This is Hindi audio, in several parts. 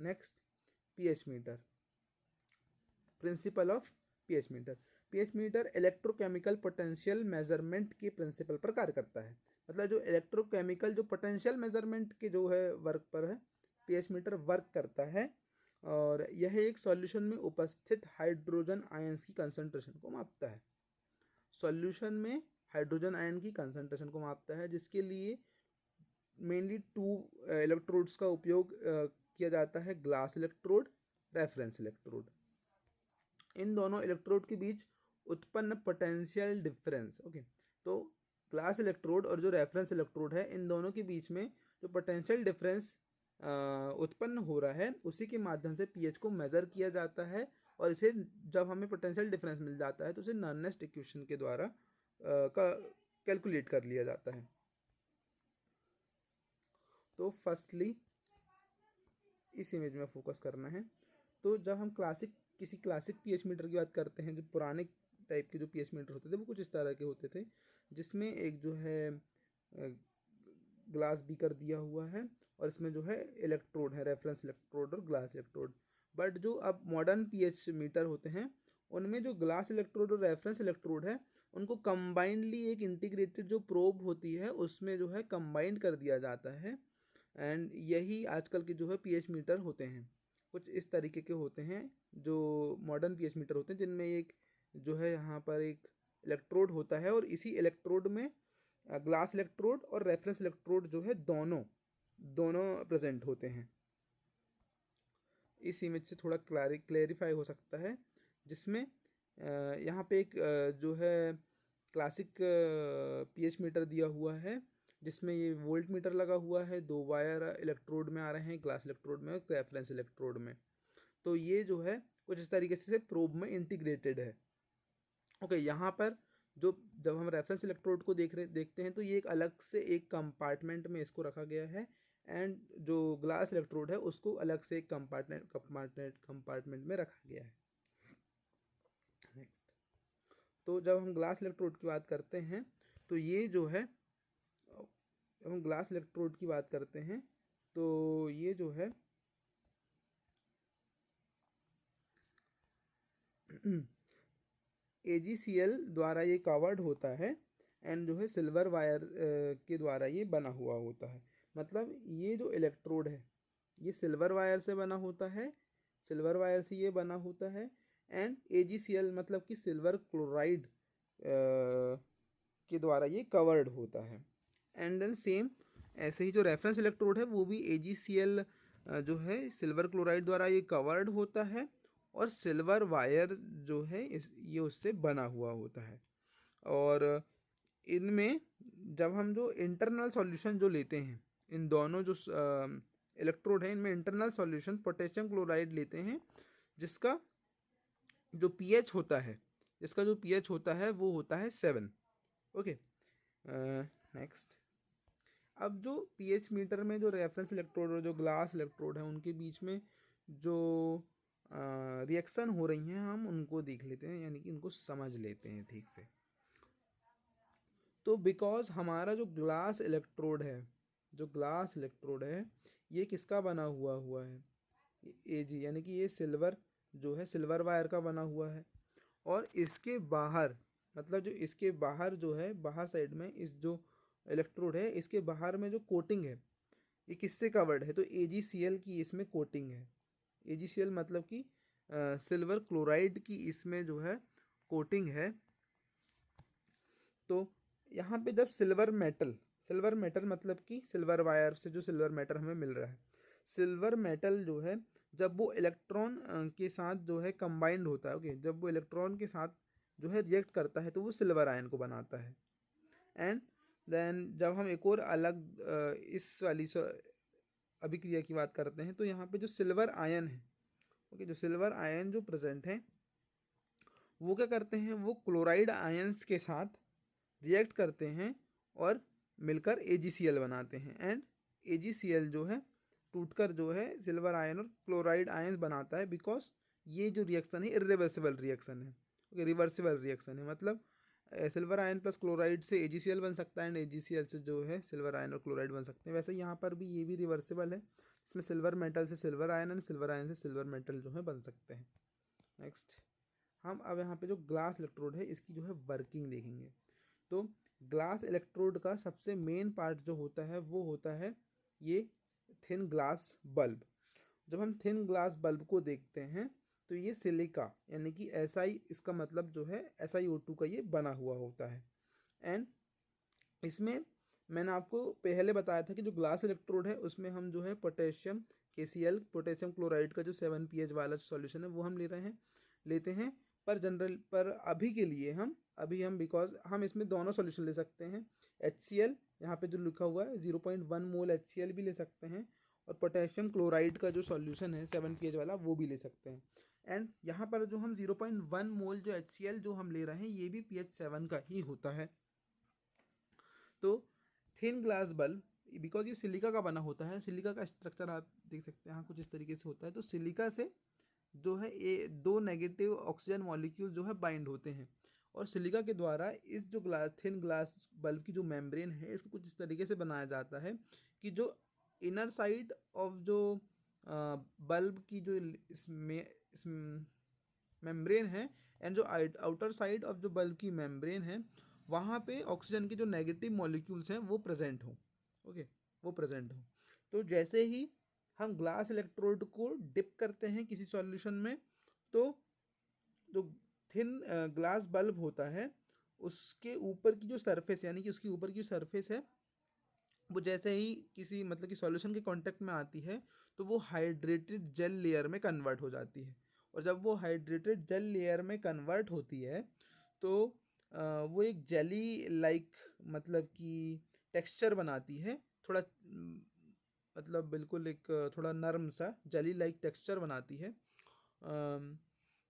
Next, pH meter, principle of pH meter. PH meter electrochemical potential measurement के प्रिंसिपल पर कार्य करता है। मतलब जो इलेक्ट्रोकेमिकल जो पोटेंशियल मेजरमेंट के जो है वर्क पर है पीएच मीटर वर्क करता है, और यह एक सॉल्यूशन में उपस्थित हाइड्रोजन आयंस की कंसंट्रेशन को मापता है। सॉल्यूशन में हाइड्रोजन आयन की कंसंट्रेशन को मापता है, जिसके लिए मेनली 2 इलेक्ट्रोड्स का उपयोग किया जाता है, ग्लास इलेक्ट्रोड, रेफरेंस इलेक्ट्रोड। इन दोनों इलेक्ट्रोड के बीच उत्पन्न पोटेंशियल डिफरेंस, ओके, तो ग्लास इलेक्ट्रोड और जो रेफरेंस इलेक्ट्रोड है इन दोनों के बीच में जो पोटेंशियल डिफरेंस उत्पन्न हो रहा है उसी के माध्यम से पीएच को मेज़र किया जाता है, और इसे जब हमें पोटेंशियल डिफरेंस मिल जाता है तो उसे नर्नेस्ट इक्वेशन के द्वारा कैलकुलेट कर लिया जाता है। तो फर्स्टली इस इमेज में फोकस करना है। तो जब हम किसी क्लासिक पीएच मीटर की बात करते हैं, जो पुराने टाइप के जो पीएच मीटर होते थे वो कुछ इस तरह के होते थे, जिसमें एक जो है ग्लास बीकर दिया हुआ है और इसमें जो है इलेक्ट्रोड है, रेफरेंस इलेक्ट्रोड और ग्लास इलेक्ट्रोड। बट जो अब मॉडर्न पीएच मीटर होते हैं उनमें जो ग्लास इलेक्ट्रोड और रेफरेंस इलेक्ट्रोड है उनको कंबाइंडली एक इंटीग्रेटेड जो प्रोब होती है उसमें जो है कंबाइंड कर दिया जाता है, एंड यही आजकल के जो है पीएच मीटर होते हैं। कुछ इस तरीके के होते हैं जो मॉडर्न पीएच मीटर होते हैं, जिनमें एक जो है यहाँ पर एक इलेक्ट्रोड होता है और इसी इलेक्ट्रोड में ग्लास इलेक्ट्रोड और रेफरेंस इलेक्ट्रोड जो है दोनों दोनों प्रेजेंट होते हैं। इस इमेज से थोड़ा क्लैरिफाई हो सकता है, जिसमें यहाँ पे एक जो है क्लासिक पीएच मीटर दिया हुआ है, जिसमें ये वोल्ट मीटर लगा हुआ है, 2 वायर इलेक्ट्रोड में आ रहे हैं, ग्लास इलेक्ट्रोड में और रेफरेंस इलेक्ट्रोड में। तो ये जो है कुछ इस तरीके से प्रोब में इंटीग्रेटेड है। ओके, यहाँ पर जो जब हम रेफरेंस इलेक्ट्रोड को देखते हैं तो ये एक अलग से एक कंपार्टमेंट में इसको रखा गया है, एंड जो ग्लास इलेक्ट्रोड है उसको अलग से एक कंपार्टमेंट में रखा गया है। नेक्स्ट, तो जब हम ग्लास इलेक्ट्रोड की बात करते हैं तो ये जो है, जब हम ग्लास इलेक्ट्रोड की बात करते हैं तो ये जो है AgCl द्वारा ये कवर्ड होता है, एंड जो है सिल्वर वायर के द्वारा ये बना हुआ होता है। मतलब ये जो इलेक्ट्रोड है ये सिल्वर वायर से बना होता है, सिल्वर वायर से ये बना होता है, एंड AgCl मतलब कि सिल्वर क्लोराइड के द्वारा ये कवर्ड होता है। एंड देन सेम ऐसे ही जो रेफरेंस इलेक्ट्रोड है वो भी AgCl जो है सिल्वर क्लोराइड द्वारा ये कवर्ड होता है, और सिल्वर वायर जो है ये उससे बना हुआ होता है। और इनमें जब हम जो इंटरनल सॉल्यूशन जो लेते हैं, इन दोनों जो इलेक्ट्रोड है इनमें इंटरनल सॉल्यूशन पोटेशियम क्लोराइड लेते हैं, जिसका जो पीएच होता है वो होता है 7। ओके, नेक्स्ट, अब जो पीएच मीटर में जो रेफरेंस इलेक्ट्रोड और जो ग्लास इलेक्ट्रोड है उनके बीच में जो रिएक्शन हो रही हैं हम उनको देख लेते हैं, यानी कि उनको समझ लेते हैं ठीक से। तो बिकॉज हमारा जो ग्लास इलेक्ट्रोड है ये किसका बना हुआ है, Ag, यानी कि ये सिल्वर जो है सिल्वर वायर का बना हुआ है, और इसके बाहर मतलब जो इसके बाहर जो है बाहर साइड में इस जो इलेक्ट्रोड है इसके बाहर में जो कोटिंग है ये किससे कवर्ड है, तो AgCl की इसमें कोटिंग है। AgCl मतलब कि सिल्वर क्लोराइड की इसमें जो है कोटिंग है। तो यहाँ पे जब सिल्वर मेटल मतलब कि सिल्वर वायर से जो सिल्वर मेटल हमें मिल रहा है, सिल्वर मेटल जो है जब वो इलेक्ट्रॉन के साथ जो है कंबाइंड होता है, ओके, जब वो इलेक्ट्रॉन के साथ जो है रिएक्ट करता है तो वो सिल्वर आयन को बनाता है। एंड देन जब हम एक और अलग इस वाली अभिक्रिया की बात करते हैं तो यहाँ पे जो सिल्वर आयन है, ओके, जो सिल्वर आयन जो प्रेजेंट है वो क्या करते हैं, वो क्लोराइड आयंस के साथ रिएक्ट करते हैं और मिलकर AgCl बनाते हैं, एंड AgCl जो है टूटकर जो है सिल्वर आयन और क्लोराइड आयंस बनाता है, बिकॉज ये जो रिएक्शन है इरिवर्सिबल रिएक्शन है। ओके, रिवर्सिबल रिएक्शन है, मतलब सिल्वर आयन प्लस क्लोराइड से AgCl बन सकता है, एंड AgCl से जो है सिल्वर आयन और क्लोराइड बन सकते हैं। वैसे यहाँ पर भी ये भी रिवर्सिबल है, इसमें सिल्वर मेटल से silver ion and silver ion से सिल्वर मेटल जो है बन सकते हैं। नेक्स्ट हम अब यहाँ पे जो ग्लास इलेक्ट्रोड है इसकी जो है वर्किंग देखेंगे। तो ग्लास इलेक्ट्रोड का सबसे मेन पार्ट जो होता है वो होता है ये थिन ग्लास बल्ब। जब हम थिन ग्लास बल्ब को देखते हैं तो ये सिलिका यानी कि SI, इसका मतलब जो है SiO2 का ये बना हुआ होता है। एंड इसमें मैंने आपको पहले बताया था कि जो ग्लास इलेक्ट्रोड है उसमें हम जो है पोटेशियम KCl पोटेशियम क्लोराइड का जो 7 pH वाला सॉल्यूशन है वो हम लेते हैं। पर अभी के लिए हम बिकॉज हम इसमें दोनों सॉल्यूशन ले सकते हैं। HCl यहाँ पे जो लिखा हुआ है 0.1 मोल HCl भी ले सकते हैं, और पोटेशियम क्लोराइड का जो सॉल्यूशन है 7 pH वाला वो भी ले सकते हैं। एंड यहाँ पर जो हम 0.1 मोल जो HCl जो हम ले रहे हैं ये भी pH 7 का ही होता है। तो थिन ग्लास बल्ब बिकॉज ये सिलिका का बना होता है, सिलिका का स्ट्रक्चर आप देख सकते हैं यहाँ कुछ इस तरीके से होता है। तो सिलिका से जो है ये 2 नेगेटिव ऑक्सीजन मॉलिक्यूल जो है बाइंड होते हैं, और सिलिका के द्वारा इस जो थिन ग्लास बल्ब की जो मेम्ब्रेन है इसको कुछ इस तरीके से बनाया जाता है कि जो इनर साइड ऑफ जो बल्ब की जो इस मेम्ब्रेन है एंड जो आउटर साइड ऑफ जो बल्ब की मेम्ब्रेन है वहाँ पे ऑक्सीजन के जो नेगेटिव मॉलिक्यूल्स हैं वो प्रेजेंट हो। ओके, वो प्रेजेंट हो। तो जैसे ही हम ग्लास इलेक्ट्रोड को डिप करते हैं किसी सॉल्यूशन में, तो जो थिन ग्लास बल्ब होता है उसके ऊपर की जो सरफेस यानी कि उसके ऊपर की सरफेस है वो जैसे ही किसी मतलब कि सॉल्यूशन के कांटेक्ट में आती है तो वो हाइड्रेटेड जेल लेयर में कन्वर्ट हो जाती है। और जब वो हाइड्रेटेड जेल लेयर में कन्वर्ट होती है तो वो एक जेली लाइक मतलब कि टेक्सचर बनाती है, थोड़ा मतलब बिल्कुल एक थोड़ा नरम सा जेली लाइक टेक्सचर बनाती है।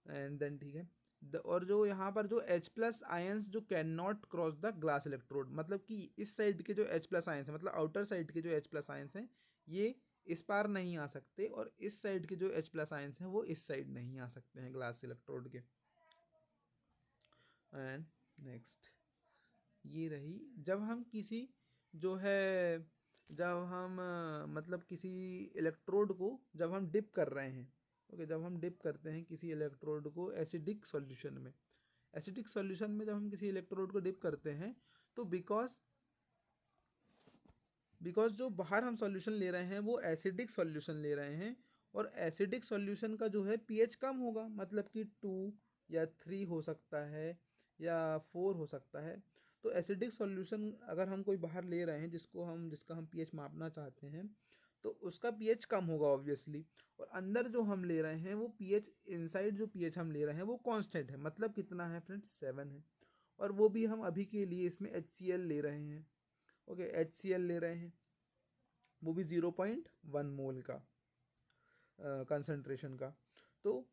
एंड देन ठीक है और जो यहाँ पर जो H+ आयंस जो can not cross the glass electrode, मतलब कि इस साइड के जो H+ आयंस हैं मतलब आउटर साइड के जो H+ आयंस हैं ये इस पार नहीं आ सकते, और इस साइड के जो H+ आयंस हैं वो इस साइड नहीं आ सकते हैं ग्लास इलेक्ट्रोड के। एंड नेक्स्ट ये रही जब हम किसी जो है जब हम मतलब किसी इलेक्ट्रोड को जब हम डिप कर रहे हैं, ओके, जब हम डिप करते हैं किसी इलेक्ट्रोड को एसिडिक सॉल्यूशन में, एसिडिक सॉल्यूशन में जब हम किसी इलेक्ट्रोड को डिप करते हैं तो बिकॉज जो बाहर हम सॉल्यूशन ले रहे हैं वो एसिडिक सॉल्यूशन ले रहे हैं, और एसिडिक सॉल्यूशन का जो है pH कम होगा, मतलब कि 2 या 3 हो सकता है या 4 हो सकता है। तो एसिडिक सॉल्यूशन अगर हम कोई बाहर ले रहे हैं जिसका हम pH मापना चाहते हैं तो उसका pH कम होगा ऑब्वियसली, और अंदर जो हम ले रहे हैं वो pH इनसाइड जो pH हम ले रहे हैं वो कांस्टेंट है, मतलब कितना है फ्रेंड्स 7 है, और वो भी हम अभी के लिए इसमें HCl ले रहे हैं। ओके, HCl ले रहे हैं वो भी 0.1 मोल का कंसंट्रेशन का। तो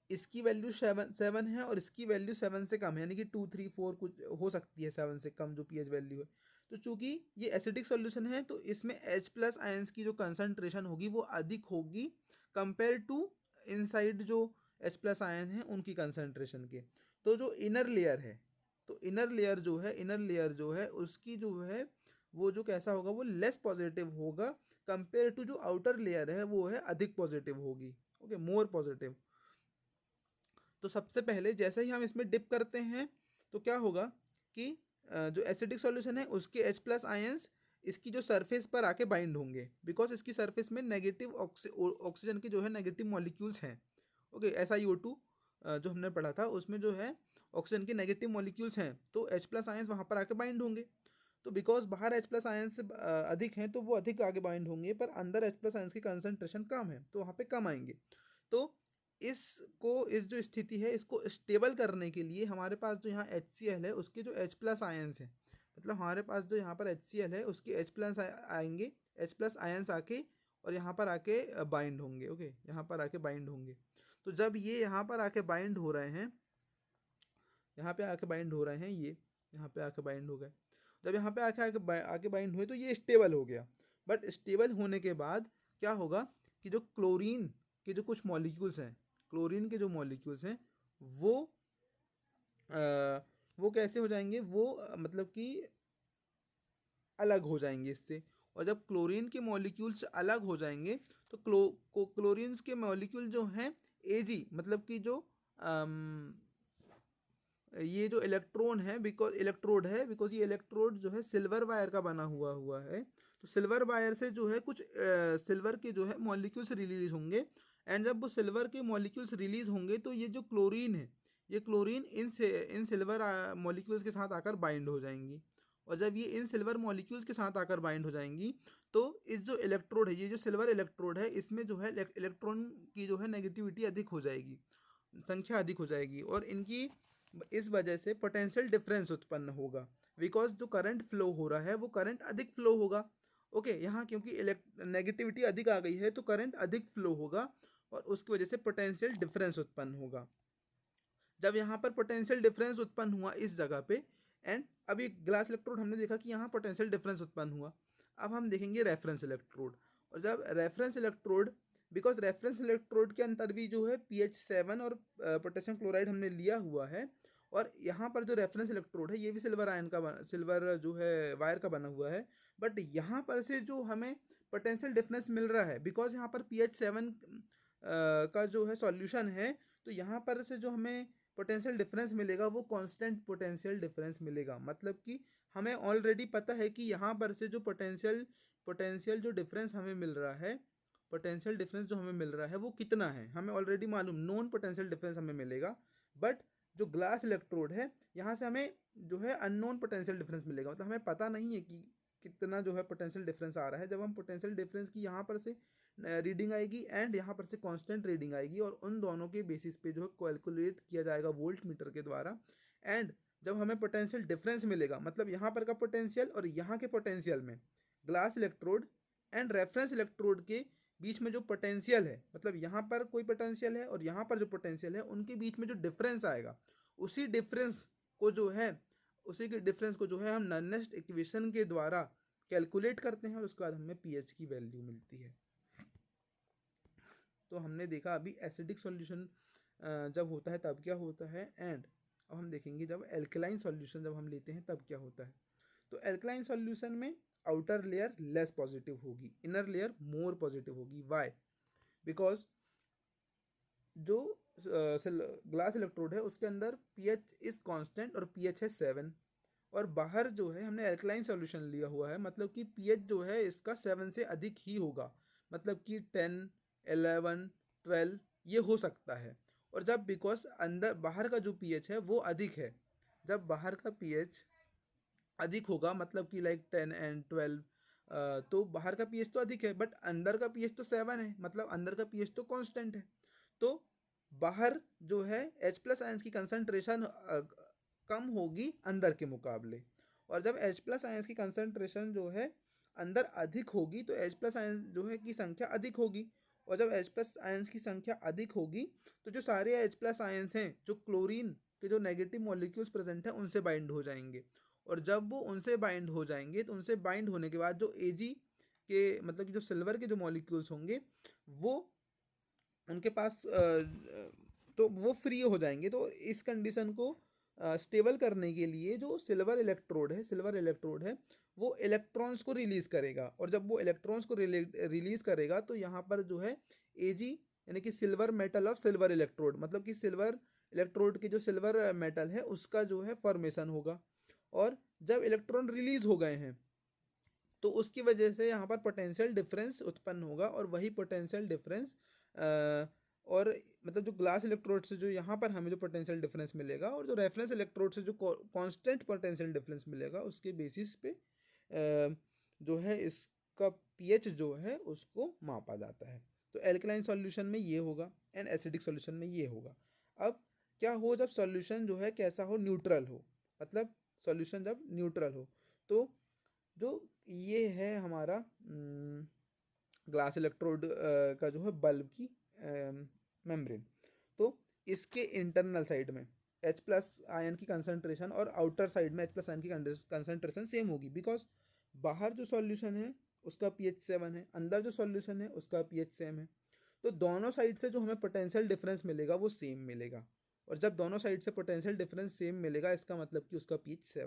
इसकी वैल्यू 7 है और इसकी वैल्यू 7 से कम है, यानी कि 2 3 4 कुछ हो सकती है 7 से कम जो pH वैल्यू है। तो चूंकि ये एसिडिक सॉल्यूशन है तो इसमें H+ आयंस की जो कंसंट्रेशन होगी वो अधिक होगी कंपेयर टू इनसाइड जो H+ आयन है उनकी कंसंट्रेशन के। तो जो इनर लेयर है तो इनर लेयर जो है उसकी जो है वो जो कैसा होगा वो लेस पॉजिटिव होगा कंपेयर टू जो आउटर लेयर है वो है अधिक पॉजिटिव होगी। Okay, more positive. तो सबसे पहले जैसे ही हम इसमें डिप करते हैं तो क्या होगा कि जो एसिडिक सॉल्यूशन है उसके H+ आयंस इसकी जो सरफेस पर आके बाइंड होंगे, बिकॉज इसकी सरफेस में नेगेटिव ऑक्सीजन के जो है नेगेटिव मॉलिक्यूल्स हैं। ओके, SiO2 जो हमने पढ़ा था उसमें जो है ऑक्सीजन के नेगेटिव मॉलिक्यूल्स हैं, तो H+ आयंस वहाँ पर आके बाइंड होंगे। तो बिकॉज बाहर H+ आयंस अधिक हैं तो वो अधिक आगे बाइंड होंगे, पर अंदर H+ आयंस की कंसंट्रेशन कम है तो वहाँ पे कम आएंगे। तो इस जो स्थिति है इसको स्टेबल करने के लिए हमारे पास जो यहाँ HCl है उसके जो H+ आयंस हैं, मतलब हमारे पास जो यहाँ पर HCl है उसके H+ आएंगे, H+ आयंस आके और यहाँ पर आके बाइंड होंगे। ओके, यहाँ पर आके बाइंड होंगे। तो जब ये यहाँ पर आके बाइंड हो रहे हैं, यहाँ पे आके बाइंड हो रहे हैं, ये यहाँ पे आके बाइंड हो गए, जब यहाँ पे आके बाइंड हुए तो ये स्टेबल हो गया। बट स्टेबल होने के बाद क्या होगा कि जो क्लोरीन के जो कुछ मॉलिक्यूल्स हैं, क्लोरीन के जो मॉलिक्यूल्स हैं वो वो कैसे हो जाएंगे, वो मतलब कि अलग हो जाएंगे इससे, और जब क्लोरीन के मॉलिक्यूल्स अलग हो जाएंगे तो क्लोरीन्स के मॉलिक्यूल जो हैं एजी, मतलब कि जो ये जो इलेक्ट्रॉन है, बिकॉज ये इलेक्ट्रोड जो है सिल्वर वायर का बना हुआ है, तो सिल्वर वायर से जो है कुछ सिल्वर के जो है मॉलिक्यूल्स रिलीज होंगे। एंड जब वो सिल्वर के मॉलिक्यूल्स रिलीज होंगे तो ये जो क्लोरीन है, ये क्लोरीन इन सिल्वर मॉलिक्यूल्स के साथ आकर बाइंड हो जाएंगी। और जब ये इन सिल्वर मॉलिक्यूल्स के साथ आकर बाइंड हो जाएंगी तो इस जो इलेक्ट्रोड है, ये जो सिल्वर इलेक्ट्रोड है, इसमें जो है इलेक्ट्रॉन की जो है नेगेटिविटी अधिक हो जाएगी, संख्या अधिक हो जाएगी, और इनकी इस वजह से पोटेंशियल डिफरेंस उत्पन्न होगा। बिकॉज जो करंट फ्लो हो रहा है वो करंट अधिक फ्लो होगा। ओके, यहाँ क्योंकि नेगेटिविटी अधिक आ गई है तो करंट अधिक फ्लो होगा और उसकी वजह से पोटेंशियल डिफरेंस उत्पन्न होगा। जब यहाँ पर पोटेंशियल डिफरेंस उत्पन्न हुआ इस जगह पे, एंड अब ये ग्लास इलेक्ट्रोड हमने देखा कि यहाँ पोटेंशियल डिफरेंस उत्पन्न हुआ। अब हम देखेंगे रेफरेंस इलेक्ट्रोड। और जब reference electrode, because reference electrode के अंदर भी जो है pH7 और पोटेशियम क्लोराइड हमने लिया हुआ है, और यहाँ पर जो रेफरेंस इलेक्ट्रोड है ये भी सिल्वर जो है वायर का बना हुआ है। बट यहाँ पर से जो हमें पोटेंशियल डिफरेंस मिल रहा है, बिकॉज यहाँ पर pH7 का जो है सॉल्यूशन है, तो यहाँ पर से जो हमें पोटेंशियल डिफरेंस मिलेगा वो कांस्टेंट पोटेंशियल डिफरेंस मिलेगा। मतलब कि हमें ऑलरेडी पता है कि यहाँ पर से जो पोटेंशियल जो डिफरेंस हमें मिल रहा है, पोटेंशियल डिफरेंस जो हमें मिल रहा है वो कितना है हमें ऑलरेडी मालूम, नॉन पोटेंशियल डिफरेंस हमें मिलेगा। बट जो ग्लास इलेक्ट्रोड है यहाँ से हमें जो है अननोन पोटेंशियल डिफरेंस मिलेगा, मतलब हमें पता नहीं है कि कितना जो है पोटेंशियल डिफरेंस आ रहा है। जब हम पोटेंशियल डिफरेंस की यहाँ पर से रीडिंग आएगी एंड यहाँ पर से कांस्टेंट रीडिंग आएगी, और उन दोनों के बेसिस पे जो है कैलकुलेट किया जाएगा वोल्ट मीटर के द्वारा। एंड जब हमें पोटेंशियल डिफरेंस मिलेगा, मतलब यहाँ पर का पोटेंशियल और यहाँ के पोटेंशियल में, glass electrode and reference electrode के बीच में जो पोटेंशियल है, मतलब यहाँ पर कोई पोटेंशियल है और यहाँ पर जो पोटेंशियल है, उनके बीच में जो डिफरेंस आएगा, उसी डिफरेंस को जो है हम नर्नेस्ट इक्वेशन के द्वारा कैलकुलेट करते हैं और उसके बाद हमें पीएच की वैल्यू मिलती है। तो हमने देखा अभी एसिडिक सॉल्यूशन जब होता है तब क्या होता है, एंड अब हम देखेंगे जब एल्कलाइन सॉल्यूशन जब हम लेते हैं तब क्या होता है। तो एल्कलाइन सॉल्यूशन में आउटर लेयर लेस पॉजिटिव होगी, इनर लेयर मोर पॉजिटिव होगी। वाई? बिकॉज जो ग्लास इलेक्ट्रोड है उसके अंदर पीएच इज कांस्टेंट और पीएच है 7, और बाहर जो है हमने एल्कलाइन सॉल्यूशन लिया हुआ है, मतलब कि पीएच जो है इसका 7 से अधिक ही होगा, मतलब कि 10, 11, 12 ये हो सकता है। और जब बिकॉज अंदर बाहर का जो पीएच है वो अधिक है, जब बाहर का पीएच अधिक होगा मतलब कि लाइक 10 एंड 12, तो बाहर का पीएच तो अधिक है बट अंदर का पीएच तो 7 है, मतलब अंदर का पीएच तो कांस्टेंट है। तो बाहर जो है H+ आयंस की कंसंट्रेशन कम होगी अंदर के मुकाबले, और जब H+ आयंस की कंसंट्रेशन जो है अंदर अधिक होगी तो H+ आयंस जो है की संख्या अधिक होगी, और जब H+ आयंस की संख्या अधिक होगी तो जो सारे H+ आयंस हैं जो क्लोरीन के जो नेगेटिव मॉलिक्यूल्स प्रेजेंट हैं उनसे बाइंड हो जाएंगे, और जब वो उनसे बाइंड हो जाएंगे तो उनसे बाइंड होने के बाद जो Ag के मतलब कि जो सिल्वर के जो मॉलिक्यूल्स होंगे वो उनके पास तो वो फ्री हो जाएंगे। तो इस कंडीशन को स्टेबल करने के लिए जो सिल्वर इलेक्ट्रोड है वो इलेक्ट्रॉन्स को रिलीज करेगा, और जब वो इलेक्ट्रॉन्स को रिलीज करेगा तो यहाँ पर जो है Ag यानी कि silver metal of silver electrode, मतलब कि सिल्वर इलेक्ट्रोड के जो सिल्वर मेटल है उसका जो है फॉर्मेशन होगा। और जब इलेक्ट्रॉन रिलीज हो गए हैं तो उसकी वजह से यहाँ पर पोटेंशियल डिफरेंस उत्पन्न होगा, और वही पोटेंशियल डिफरेंस और मतलब जो ग्लास इलेक्ट्रोड से जो यहाँ पर हमें जो पोटेंशियल डिफरेंस मिलेगा और जो रेफरेंस इलेक्ट्रोड से जो कांस्टेंट पोटेंशियल डिफरेंस मिलेगा उसके बेसिस पे जो है इसका पीएच जो है उसको मापा जाता है। तो एल्कलाइन सॉल्यूशन में ये होगा एंड एसिडिक सॉल्यूशन में ये होगा। अब क्या हो जब सॉल्यूशन जो है कैसा हो, न्यूट्रल हो, मतलब सॉल्यूशन जब न्यूट्रल हो, तो जो ये है हमारा ग्लास इलेक्ट्रोड का जो है बल्ब की मेम्ब्रेन, तो इसके इंटरनल साइड में H+ आयन की कंसंट्रेशन और आउटर साइड में H+ आयन की कंसंट्रेशन सेम होगी, बिकॉज बाहर जो सॉल्यूशन है उसका pH 7 है, अंदर जो सॉल्यूशन है उसका pH सेम है, तो दोनों साइड से जो हमें पोटेंशियल डिफरेंस मिलेगा वो सेम मिलेगा, और जब दोनों साइड से पोटेंशियल डिफरेंस सेम मिलेगा इसका मतलब कि उसका pH 7